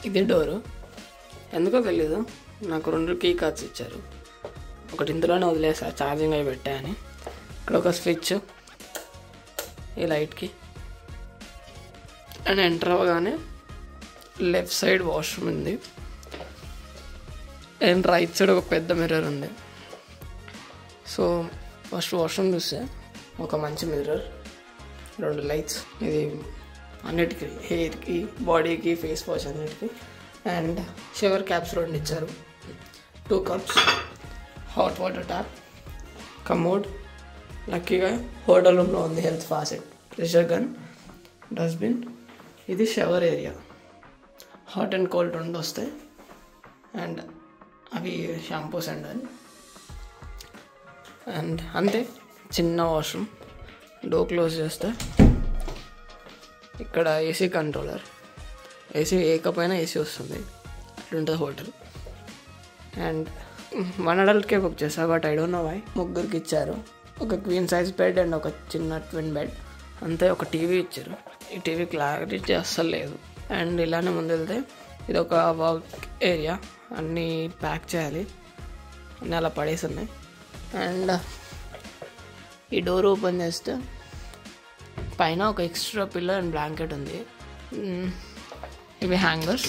ఇది డోరు. ఎందుకో తెలీదు, నాకు 2 కీ కార్డ్స్ ఇచ్చారు. ఒకటి ఇందులోనే వదిలేసా ఛార్జింగ్ అయి పెట్టాయని. ఇక్కడ ఒక స్విచ్, ఈ లైట్కి. అండ్ ఎంటర్ అవ్వగానే లెఫ్ట్ సైడ్ వాష్రూమ్ ఉంది అండ్ రైట్ సైడ్ ఒక పెద్ద మిర్రర్ ఉంది. సో ఫస్ట్ వాష్రూమ్ చూస్తే ఒక మంచి మిర్రర్, 2 లైట్స్, ఇది అన్నిటికీ హెయిర్కి, బాడీకి, ఫేస్ వాష్ అన్నిటికీ. అండ్ షవర్ క్యాప్స్ 2 ఇచ్చారు, 2 cups, hot water tap, commode. లక్కీగా హోటల్ రూమ్లో ఉంది health faucet, pressure gun, dustbin. ఇది shower area, hot and cold 2 వస్తాయి. అండ్ అవి షాంపూస్ అండ్ అని. అండ్ అంతే, చిన్న వాష్రూమ్. డోర్ క్లోజ్ చేస్తే ఇక్కడ ఏసీ కంట్రోలర్, ఏసీ వేయకపోయినా ఏసీ వస్తుంది, అట్లుంటుంది హోటల్. అండ్ 1 అడల్ట్కే బుక్ చేశా, but I don't know why. 3కి ఇచ్చారు, ఒక క్వీన్ సైజ్ బెడ్ అండ్ ఒక చిన్న ట్విన్ బెడ్. అంతే, ఒక టీవీ ఇచ్చారు. ఈ టీవీ క్లారిటీ అస్సలు లేదు. అండ్ ఇలానే ముందు వెళ్తే ఇది ఒక వర్క్ ఏరియా, అన్నీ ప్యాక్ చేయాలి, అన్నీ అలా పడేసి ఉన్నాయి. అండ్ ఈ డోర్ ఓపెన్ చేస్తే పైన ఒక ఎక్స్ట్రా పిల్లో అండ్ బ్లాంకెట్ ఉంది. ఇవి హ్యాంగర్స్,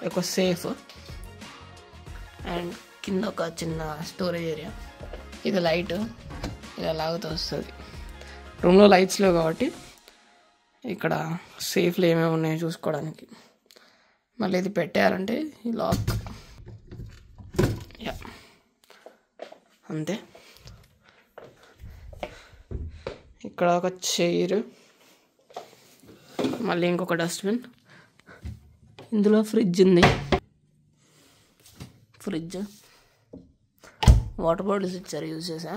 ఒక సేఫ్ అండ్ కింద ఒక చిన్న స్టోరేజ్ ఏరియా. ఇది లైట్, ఇది అలాగుతూ వస్తుంది. రూమ్లో లైట్స్ లేవు కాబట్టి ఇక్కడ సేఫ్లు ఏమేమి ఉన్నాయో చూసుకోవడానికి. మళ్ళీ ఇది పెట్టారంటే ఈ లాక్, యా అంతే. ఇక్కడ ఒక చైర్, మళ్ళీ ఇంకొక డస్ట్బిన్. ఇందులో ఫ్రిడ్జ్ ఉంది, ఫ్రిడ్జ్, వాటర్ బాటిల్స్ ఇచ్చారు, యూజ్ చేసా.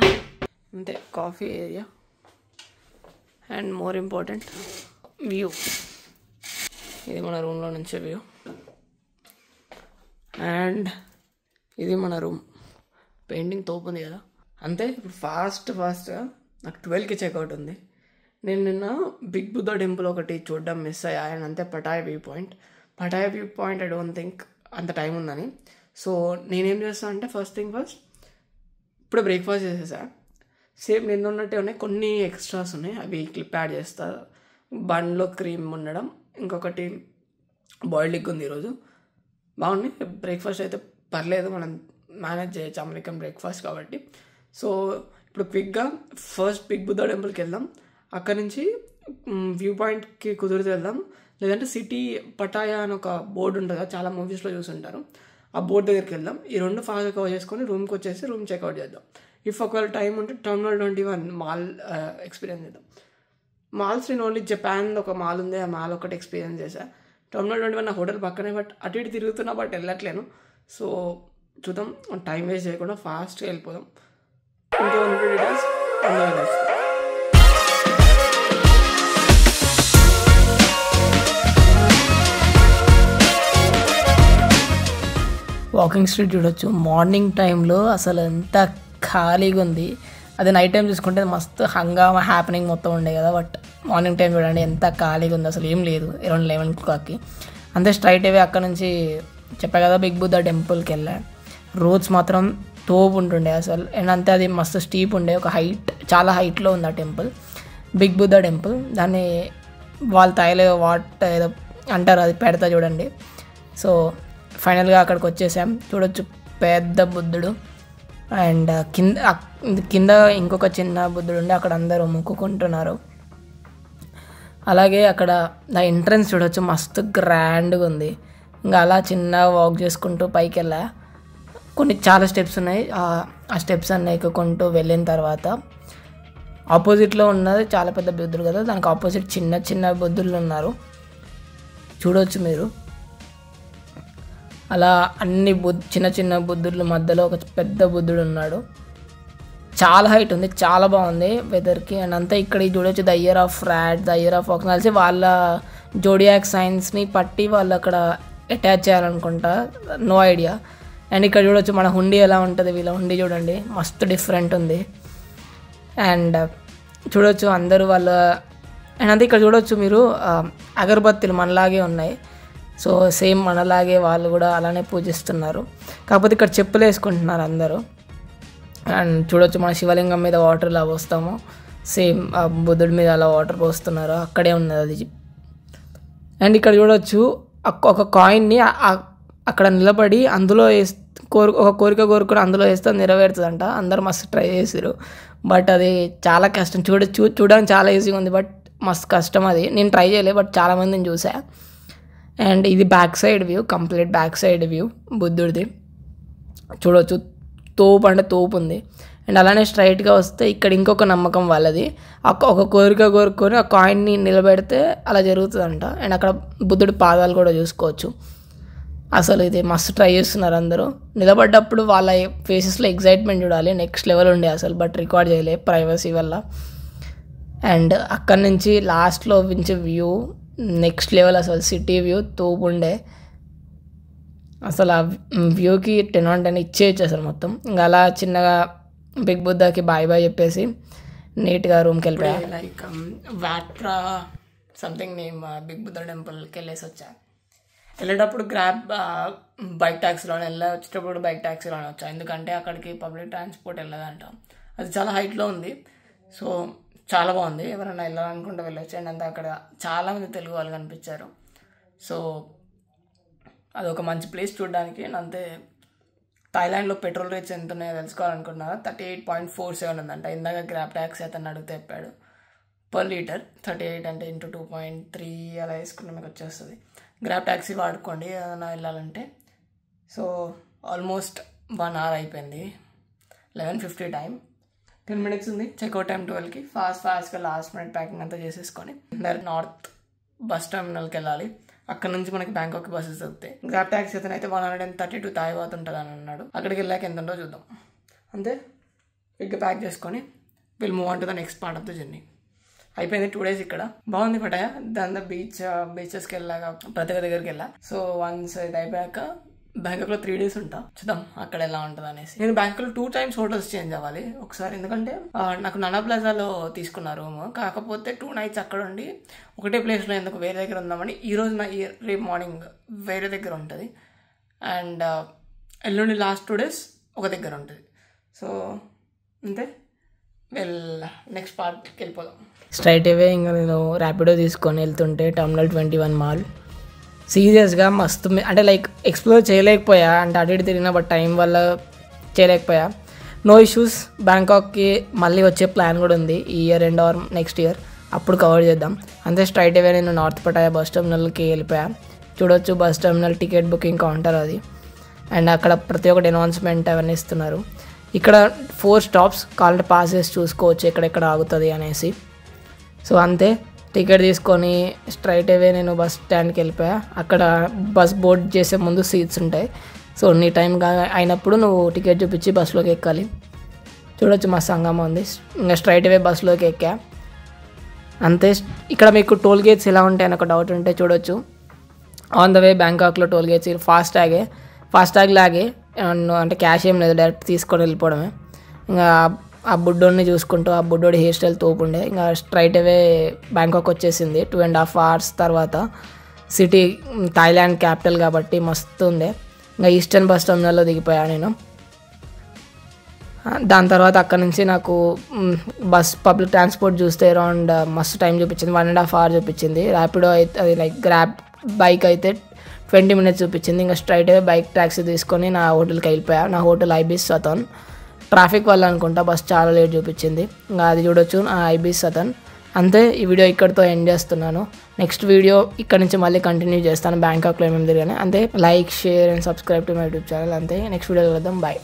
అంతే, coffee area. And more important, view. ఇది మన రూమ్లో నుంచే వ్యూ. అండ్ ఇది మన రూమ్. పెయింటింగ్ తోపుంది కదా. అంతే, ఇప్పుడు ఫాస్ట్గా నాకు 12కి చెక్అవుట్ ఉంది. నేను నిన్న బిగ్ బుద్ధ టెంపుల్ ఒకటి చూడడం మిస్ అయ్యా. అండ్ అంతే Pattaya view point. I don't think అంత టైం ఉందని. సో నేనేం చేస్తాను అంటే, ఫస్ట్ థింగ్ ఫస్ట్ ఇప్పుడే బ్రేక్ఫాస్ట్ చేసేసా. సేమ్ నిన్న ఉన్నట్టే ఉన్నాయి, కొన్ని ఎక్స్ట్రాస్ ఉన్నాయి, అవి క్లిప్ యాడ్ చేస్తా. బన్లో క్రీమ్ ఉండడం, ఇంకొకటి బాయిల్డ్ ఎగ్ ఉంది ఈరోజు. బాగుంది బ్రేక్ఫాస్ట్ అయితే, పర్లేదు, మనం మేనేజ్ చేయొచ్చు అమెరికన్ బ్రేక్ఫాస్ట్ కాబట్టి. సో ఇప్పుడు క్విక్గా ఫస్ట్ బిగ్ బుద్ధ టెంపుల్కి వెళ్దాం, అక్కడ నుంచి వ్యూ పాయింట్కి కుదిరితే వెళ్దాం, లేదంటే సిటీ పటాయా అని ఒక బోర్డు ఉంటుంది కదా, చాలా మూవీస్లో చూసుంటారు, ఆ బోర్డు దగ్గరికి వెళ్దాం. ఈ 2 ఫాస్ట్ కవర్ చేసుకొని రూమ్కి వచ్చేసి రూమ్ చెక్అవుట్ చేద్దాం. ఇఫ్ ఒకవేళ టైం ఉంటే టర్మినల్ 21 మాల్ ఎక్స్పీరియన్స్ చేద్దాం. మాల్స్ నేను ఓన్లీ జపాన్లో ఒక మాల్ ఉంది, ఆ మాల్ ఒకటి ఎక్స్పీరియన్స్ చేశా. టర్మినల్ 21 నా హోటల్ పక్కనే, బట్ అటు ఇటు తిరుగుతున్నా, బట్ వెళ్ళట్లేను. సో చూద్దాం, టైం వేస్ట్ చేయకుండా ఫాస్ట్గా వెళ్ళిపోదాం. ఇంకేమైనా డీటెయిల్స్ వాకింగ్ స్ట్రీట్ చూడొచ్చు. మార్నింగ్ టైంలో అసలు ఎంత ఖాళీగా ఉంది. అది నైట్ టైం చూసుకుంటే మస్తు హంగామా హ్యాపెనింగ్ మొత్తం ఉండే కదా, బట్ మార్నింగ్ టైం చూడండి ఎంత ఖాళీగా ఉంది, అసలు ఏం లేదు. అరౌండ్ 11 అంతే. స్ట్రైట్ అవే అక్కడ నుంచి చెప్పా కదా బిగ్ బుద్ధ టెంపుల్కి వెళ్ళా. రోడ్స్ మాత్రం తోపు ఉంటుండే అసలు. అండ్ అంతే, అది మస్తు స్టీప్ ఉండే, ఒక చాలా హైట్లో ఉంది ఆ టెంపుల్, బిగ్ బుద్ధ టెంపుల్. దాన్ని వాళ్ళు తాయిలో ఏదో అంటారు, అది పెడతా చూడండి. సో ఫైనల్గా అక్కడికి వచ్చేసాం. చూడొచ్చు పెద్ద బుద్ధుడు. అండ్ కింద ఇంకొక చిన్న బుద్ధుడు ఉండి అక్కడ అందరూ మొక్కుకుంటున్నారు. అలాగే అక్కడ నా ఎంట్రన్స్ చూడొచ్చు, మస్తు గ్రాండ్గా ఉంది. ఇంకా అలా చిన్న వాక్ చేసుకుంటూ పైకి వెళ్ళా. చాలా స్టెప్స్ ఉన్నాయి, ఆ స్టెప్స్ అన్నీ ఎక్కుకుంటూ వెళ్ళిన తర్వాత ఆపోజిట్లో ఉన్నది చాలా పెద్ద బుద్ధుడు కదా, దానికి ఆపోజిట్ చిన్న చిన్న బుద్ధులు ఉన్నారు, చూడవచ్చు మీరు. అలా అన్ని చిన్న చిన్న బుద్ధుల మధ్యలో ఒక పెద్ద బుద్ధుడు ఉన్నాడు. చాలా హైట్ ఉంది, చాలా బాగుంది వెదర్కి. అండ్ అంతా ఇక్కడ చూడొచ్చు the year of rat, the year of fox కలిసి వాళ్ళ జోడియాక్ సైన్స్ని పట్టి వాళ్ళు అక్కడ అటాచ్ చేయాలనుకుంటా, నో ఐడియా. అండ్ ఇక్కడ చూడొచ్చు మన హుండీ ఎలా ఉంటుంది, వీళ్ళ హుండీ చూడండి మస్తు డిఫరెంట్ ఉంది. అండ్ చూడొచ్చు అందరూ వాళ్ళ. అండ్ అంతే ఇక్కడ చూడొచ్చు మీరు అగరబత్తీలు మనలాగే ఉన్నాయి. సో సేమ్ మనలాగే వాళ్ళు కూడా అలానే పూజిస్తున్నారు. కాకపోతే ఇక్కడ చెప్పులు వేసుకుంటున్నారు అందరూ. అండ్ చూడొచ్చు మన శివలింగం మీద వాటర్ ఇలా పోస్తాము, సేమ్ ఆ బుద్ధుడి మీద అలా వాటర్ పోస్తున్నారు, అక్కడే ఉన్నది అది. అండ్ ఇక్కడ చూడొచ్చు ఒక కాయిన్ని అక్కడ నిలబడి అందులో ఒక కోరిక కోరుకుని అందులో వేస్తే నెరవేరుతుందంట. అందరూ మస్తు ట్రై చేసారు, బట్ అది చాలా కష్టం. చూడడానికి చాలా ఈజీగా ఉంది, బట్ మస్తు కష్టం అది. నేను ట్రై చేయలేదు, బట్ చాలామందిని చూసా. అండ్ ఇది back side view, complete back side view బుద్ధుడిది. చూడవచ్చు తోపు అంటే తోపు ఉంది. అండ్ అలానే స్ట్రైట్గా వస్తే ఇక్కడ ఇంకొక నమ్మకం వాళ్ళది, ఒక కోరిక కోరుకొని ఆ కాయిన్ని నిలబెడితే అలా జరుగుతుందంట. అండ్ అక్కడ బుద్ధుడి పాదాలు కూడా చూసుకోవచ్చు. అసలు ఇది మస్తు ట్రై చేస్తున్నారు అందరూ. నిలబడ్డప్పుడు వాళ్ళ ఫేసెస్లో ఎగ్జైట్మెంట్ చూడాలి, నెక్స్ట్ లెవెల్ ఉండే అసలు, బట్ రికార్డ్ చేయలే ప్రైవసీ వల్ల. అండ్ అక్కడి నుంచి లాస్ట్లో నుంచి వ్యూ నెక్స్ట్ లెవెల్ అసలు, సిటీ వ్యూ తోపు ఉండే అసలు. ఆ వ్యూకి 10/10 ఇచ్చేయచ్చు అసలు మొత్తం. ఇంకా అలా చిన్నగా బిగ్ బుద్ధాకి బాయ్ బాయ్ చెప్పేసి నీట్గా రూమ్కి వెళ్ళిపోయా. లైక్ వాట్రా సంథింగ్ నేమ్ బిగ్ బుద్ధ టెంపుల్కి వెళ్ళేసి వచ్చా. వెళ్ళేటప్పుడు గ్రాబ్ బైక్ ట్యాక్సీలోనే వెళ్ళా, వచ్చేటప్పుడు బైక్ ట్యాక్సీలోనే వచ్చా. ఎందుకంటే అక్కడికి పబ్లిక్ ట్రాన్స్పోర్ట్ వెళ్ళదంట, అది చాలా హైట్లో ఉంది. సో చాలా బాగుంది, ఎవరైనా వెళ్ళాలనుకుంటే వెళ్ళొచ్చు. అండ్ అంతా అక్కడ చాలామంది తెలుగు వాళ్ళు కనిపించారు. సో అదొక మంచి ప్లేస్ చూడడానికి. అంతే థాయిలాండ్లో పెట్రోల్ రేట్స్ ఎంత ఉన్నాయో తెలుసుకోవాలనుకున్నారా? 38.47 ఉందంట. ఇందాక గ్రాబ్ ట్యాక్సీ అతను అడిగితే చెప్పాడు పర్ లీటర్ 38 అంటే ఇంటూ 2.3 అలా వేసుకుంటే మీకు వచ్చేస్తుంది. గ్రాబ్ ట్యాక్సీ వాడుకోండి ఏదైనా వెళ్ళాలంటే. సో ఆల్మోస్ట్ 1 hour అయిపోయింది, 11:50 టైం, 10 minutes ఉంది. చెక్అవుట్ టైం 12కి. ఫాస్ట్గా లాస్ట్ మినిట్ ప్యాకింగ్ అంతా చేసేసుకొని నార్త్ బస్ టర్మినల్కి వెళ్ళాలి. అక్కడ నుంచి మనకి బ్యాంకాక్ బస్సెస్ దొరుకుతాయి. గ్రాబ్ ట్యాక్సీ అయితే 132 తాయివాత్ ఉంటుంది అని అన్నాడు. అక్కడికి వెళ్ళాక ఎంత ఉందో చూద్దాం. అంతే బిగ్గా ప్యాక్ చేసుకొని will move on to the next part of the journey. అయిపోయింది 2 days ఇక్కడ. బాగుంది పటాయా. దాని బీచెస్కి వెళ్ళాక ప్రతి దగ్గరికి వెళ్ళా. సో వన్స్ ఇది అయిపోయాక బ్యాంకాక్లో 3 days ఉంటా. చూద్దాం అక్కడ ఎలా ఉంటుంది అనేసి. నేను బ్యాంకాక్లో 2 times హోటల్స్ చేంజ్ అవ్వాలి ఒకసారి, ఎందుకంటే నాకు నానా ప్లాజాలో తీసుకున్న రూమ్, కాకపోతే 2 nights అక్కడ ఉండి ఒకటే ప్లేస్లో ఎందుకు వేరే దగ్గర ఉందామని ఈరోజు రేపు మార్నింగ్ వేరే దగ్గర ఉంటుంది. అండ్ ఎల్లుండి లాస్ట్ 2 days ఒక దగ్గర ఉంటుంది. సో అంతే, నెక్స్ట్ పార్ట్కి వెళ్ళిపోదాం. స్ట్రైట్ అవే ఇంకా నేను ర్యాపిడో తీసుకొని వెళ్తుంటే టర్మినల్ 21 మాల్ సీరియస్గా మస్తు, అంటే లైక్ ఎక్స్ప్లోర్ చేయలేకపోయా, అంటే అటు ఇటు తిరిగినా, బట్ టైం వల్ల చేయలేకపోయా. No issues. బ్యాంకాక్కి మళ్ళీ వచ్చే ప్లాన్ కూడా ఉంది ఈ year end or next year, అప్పుడు కవర్ చేద్దాం. అంతే స్ట్రైట్ అవే నేను నార్త్ పటాయా బస్ టర్మినల్కి వెళ్ళిపోయా. చూడొచ్చు bus terminal ticket booking counter అది. అండ్ అక్కడ ప్రతి ఒక్కటి అనౌన్స్మెంట్ అవన్నీ ఇస్తున్నారు. ఇక్కడ 4 stops కావాలంటే పాస్ చేసి చూసుకోవచ్చు ఎక్కడెక్కడ ఆగుతుంది అనేసి. సో అంతే, టికెట్ తీసుకొని స్ట్రైట్ అవే నేను బస్ స్టాండ్కి వెళ్ళిపోయా. అక్కడ బస్ బోర్డ్ చేసే ముందు సీట్స్ ఉంటాయి. సో నీ టైం అయినప్పుడు నువ్వు టికెట్ చూపించి బస్సులోకి ఎక్కాలి. చూడొచ్చు మా సంగమం ఉంది. ఇంకా స్ట్రైట్ అవే బస్సులోకి ఎక్కా. అంతే. ఇక్కడ మీకు టోల్ గేట్స్ ఎలా ఉంటాయని ఒక డౌట్ ఉంటే చూడొచ్చు. ఆన్ ద వే బ్యాంకాక్లో టోల్ గేట్స్ ఫాస్టాగ్ లాగే, అంటే క్యాష్ ఏం లేదు, డైరెక్ట్ తీసుకొని వెళ్ళిపోవడమే. ఇంకా ఆ బుడ్డోడిని చూసుకుంటూ, ఆ బుడ్డోడి హెయిర్ స్టైల్ తోపుండే. ఇంకా స్ట్రైట్ అవే బ్యాంకాక్ వచ్చేసింది. 2.5 hours తర్వాత. సిటీ థాయిలాండ్ క్యాపిటల్ కాబట్టి మస్తు ఉండే. ఇంకా ఈస్టర్న్ బస్ టర్మినల్లో దిగిపోయా నేను. దాని తర్వాత అక్కడ నుంచి నాకు పబ్లిక్ ట్రాన్స్పోర్ట్ చూస్తే అరౌండ్ మస్తు టైం చూపించింది, 1.5 hour చూపించింది. ర్యాపిడో అయితే అది లైక్ గ్రాబ్ బైక్ అయితే 20 minutes చూపించింది. ఇంకా స్ట్రైట్ అవే బైక్ ట్యాక్సీ తీసుకొని నా హోటల్కి వెళ్ళిపోయా. నా హోటల్ ఐబీస్ సతన్. ట్రాఫిక్ వల్ల అనుకుంటా బస్ చాలా లేట్ చూపించింది. ఇంకా అది చూడొచ్చు నా ఐబీస్ సతన్. అంతే, ఈ వీడియో ఇక్కడితో ఎండ్ చేస్తున్నాను. నెక్స్ట్ వీడియో ఇక్కడ నుంచి మళ్ళీ కంటిన్యూ చేస్తాను బ్యాంకాక్లో ఏమేమి తిరిగాను. అంతే, like, share and subscribe to my YouTube channel. అంతే, నెక్స్ట్ వీడియో కలుద్దాం. బాయ్.